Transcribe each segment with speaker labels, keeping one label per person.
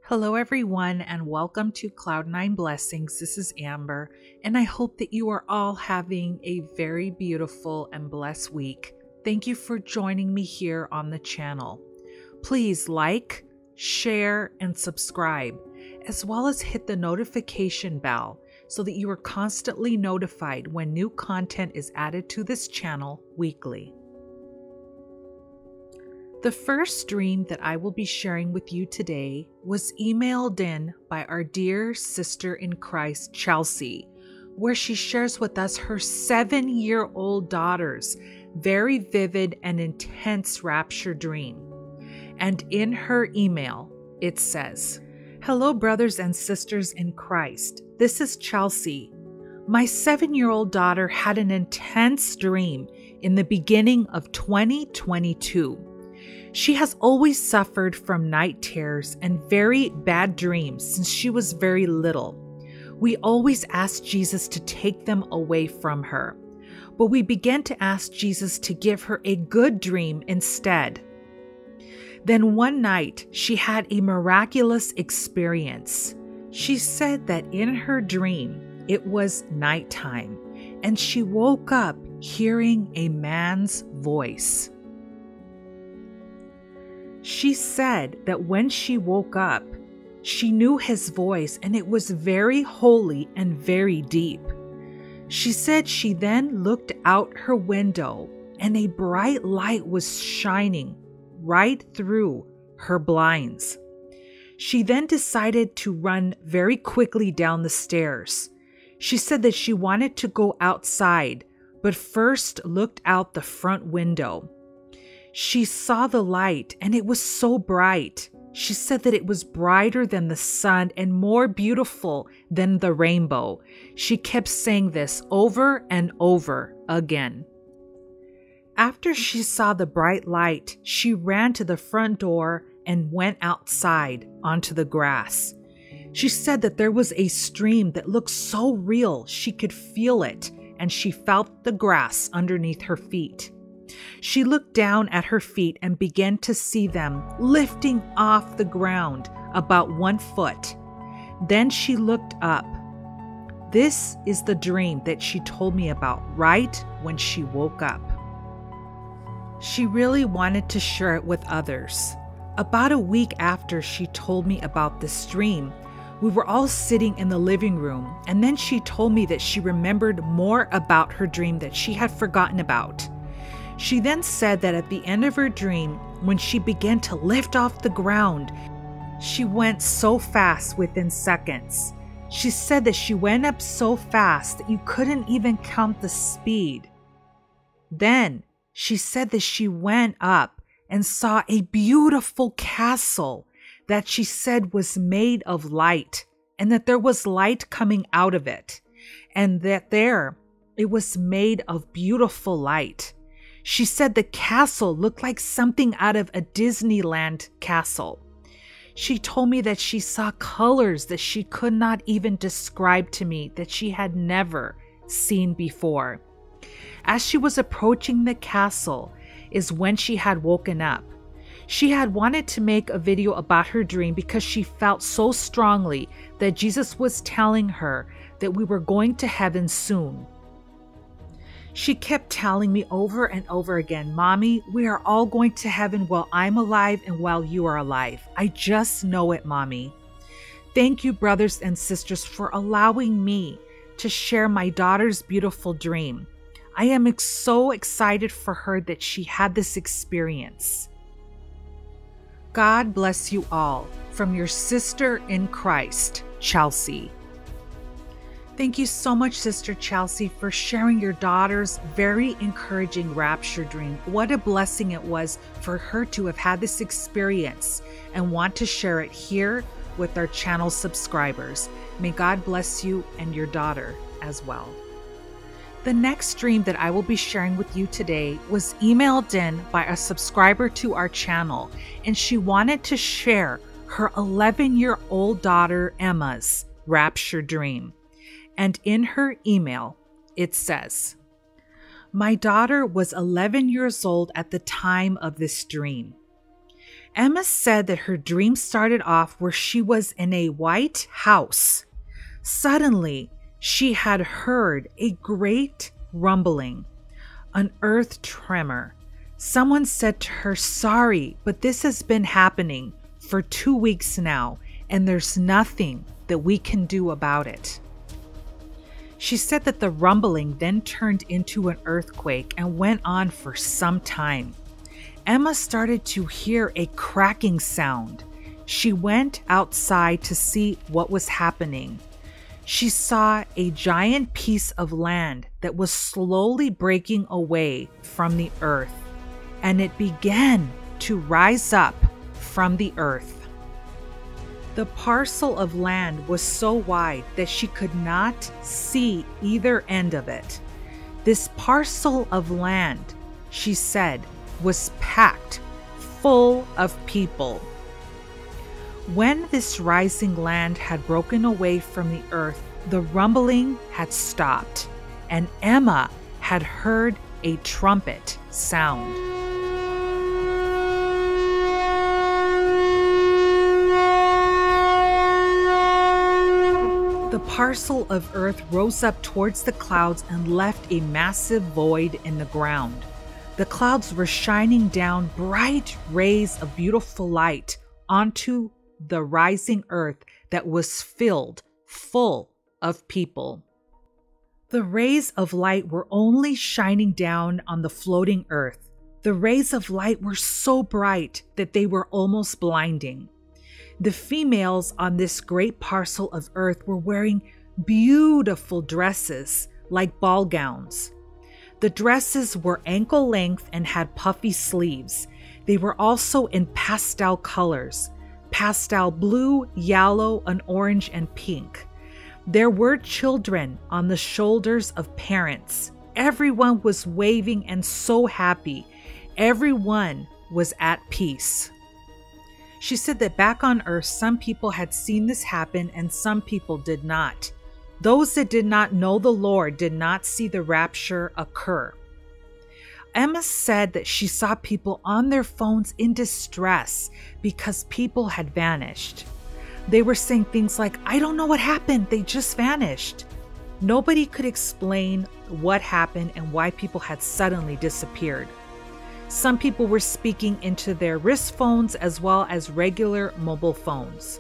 Speaker 1: Hello everyone and welcome to Cloud9 Blessings. This is Amber and I hope that you are all having a very beautiful and blessed week. Thank you for joining me here on the channel. Please like, share, and subscribe, as well as hit the notification bell so that you are constantly notified when new content is added to this channel weekly. The first dream that I will be sharing with you today was emailed in by our dear sister in Christ, Chelsea, where she shares with us her 7-year-old daughter's very vivid and intense rapture dream. And in her email, it says, "Hello, brothers and sisters in Christ. This is Chelsea. My 7-year-old daughter had an intense dream in the beginning of 2022. She has always suffered from night terrors and very bad dreams since she was very little. We always asked Jesus to take them away from her, but we began to ask Jesus to give her a good dream instead. Then one night, she had a miraculous experience. She said that in her dream, it was nighttime, and she woke up hearing a man's voice. She said that when she woke up, she knew his voice and it was very holy and very deep. She said she then looked out her window and a bright light was shining right through her blinds. She then decided to run very quickly down the stairs. She said that she wanted to go outside, but first looked out the front window. She saw the light and it was so bright. She said that it was brighter than the sun and more beautiful than the rainbow. She kept saying this over and over again. After she saw the bright light, she ran to the front door and went outside onto the grass. She said that there was a stream that looked so real she could feel it, and she felt the grass underneath her feet. She looked down at her feet and began to see them lifting off the ground about 1 foot. Then she looked up. This is the dream that she told me about right when she woke up. She really wanted to share it with others. About a week after she told me about this dream, we were all sitting in the living room, and then she told me that she remembered more about her dream that she had forgotten about. She then said that at the end of her dream, when she began to lift off the ground, she went so fast within seconds. She said that she went up so fast that you couldn't even count the speed. Then she said that she went up and saw a beautiful castle that she said was made of light, and that there was light coming out of it, and that there it was made of beautiful light. She said the castle looked like something out of a Disneyland castle. She told me that she saw colors that she could not even describe to me, that she had never seen before. As she was approaching the castle is when she had woken up. She had wanted to make a video about her dream because she felt so strongly that Jesus was telling her that we were going to heaven soon. She kept telling me over and over again, "Mommy, we are all going to heaven while I'm alive and while you are alive. I just know it, Mommy." Thank you, brothers and sisters, for allowing me to share my daughter's beautiful dream. I am so excited for her that she had this experience. God bless you all. From your sister in Christ, Chelsea. Thank you so much, Sister Chelsea, for sharing your daughter's very encouraging rapture dream. What a blessing it was for her to have had this experience and want to share it here with our channel subscribers. May God bless you and your daughter as well. The next dream that I will be sharing with you today was emailed in by a subscriber to our channel, and she wanted to share her 11-year-old daughter Emma's rapture dream. And in her email, it says, "My daughter was 11 years old at the time of this dream. Emma said that her dream started off where she was in a white house. Suddenly, she had heard a great rumbling, an earth tremor. Someone said to her, "Sorry, but this has been happening for 2 weeks now, and there's nothing that we can do about it." She said that the rumbling then turned into an earthquake and went on for some time. Emma started to hear a cracking sound. She went outside to see what was happening. She saw a giant piece of land that was slowly breaking away from the earth, and it began to rise up from the earth. The parcel of land was so wide that she could not see either end of it. This parcel of land, she said, was packed full of people. When this rising land had broken away from the earth, the rumbling had stopped, and Emma had heard a trumpet sound. The parcel of earth rose up towards the clouds and left a massive void in the ground. The clouds were shining down bright rays of beautiful light onto the rising earth that was filled full of people. The rays of light were only shining down on the floating earth. The rays of light were so bright that they were almost blinding. The females on this great parcel of earth were wearing beautiful dresses like ball gowns. The dresses were ankle length and had puffy sleeves. They were also in pastel colors: pastel blue, yellow, and orange and pink. There were children on the shoulders of parents. Everyone was waving and so happy. Everyone was at peace. She said that back on earth, some people had seen this happen and some people did not. Those that did not know the Lord did not see the rapture occur. Emma said that she saw people on their phones in distress because people had vanished. They were saying things like, "I don't know what happened, they just vanished." Nobody could explain what happened and why people had suddenly disappeared. Some people were speaking into their wrist phones as well as regular mobile phones.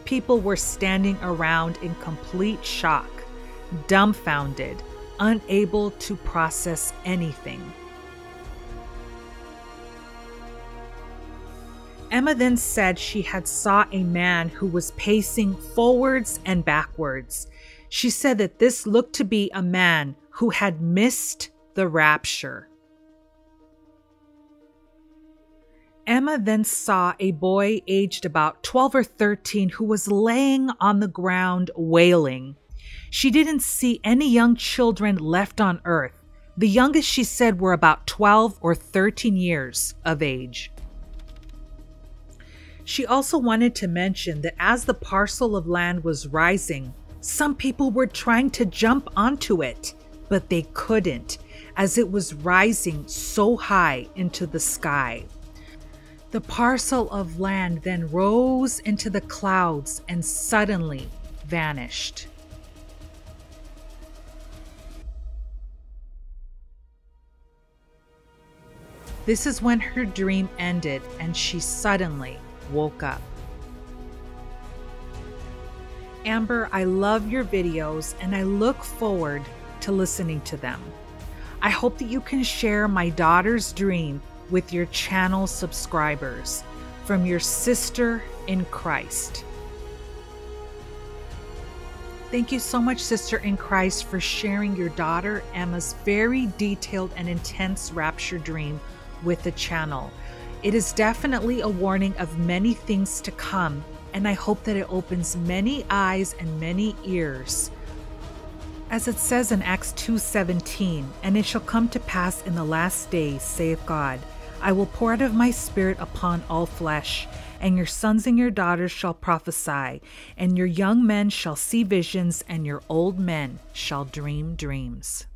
Speaker 1: People were standing around in complete shock, dumbfounded, unable to process anything. Emma then said she had saw a man who was pacing forwards and backwards. She said that this looked to be a man who had missed the rapture. Emma then saw a boy aged about 12 or 13 who was laying on the ground wailing. She didn't see any young children left on earth. The youngest, she said, were about 12 or 13 years of age. She also wanted to mention that as the parcel of land was rising, some people were trying to jump onto it, but they couldn't, as it was rising so high into the sky. The parcel of land then rose into the clouds and suddenly vanished. This is when her dream ended and she suddenly woke up. Amber, I love your videos and I look forward to listening to them. I hope that you can share my daughter's dream with your channel subscribers. From your sister in Christ. Thank you so much, sister in Christ, for sharing your daughter Emma's very detailed and intense rapture dream with the channel. It is definitely a warning of many things to come, and I hope that it opens many eyes and many ears. As it says in Acts 2:17, "And it shall come to pass in the last days, saith God, I will pour out of my spirit upon all flesh, and your sons and your daughters shall prophesy, and your young men shall see visions, and your old men shall dream dreams."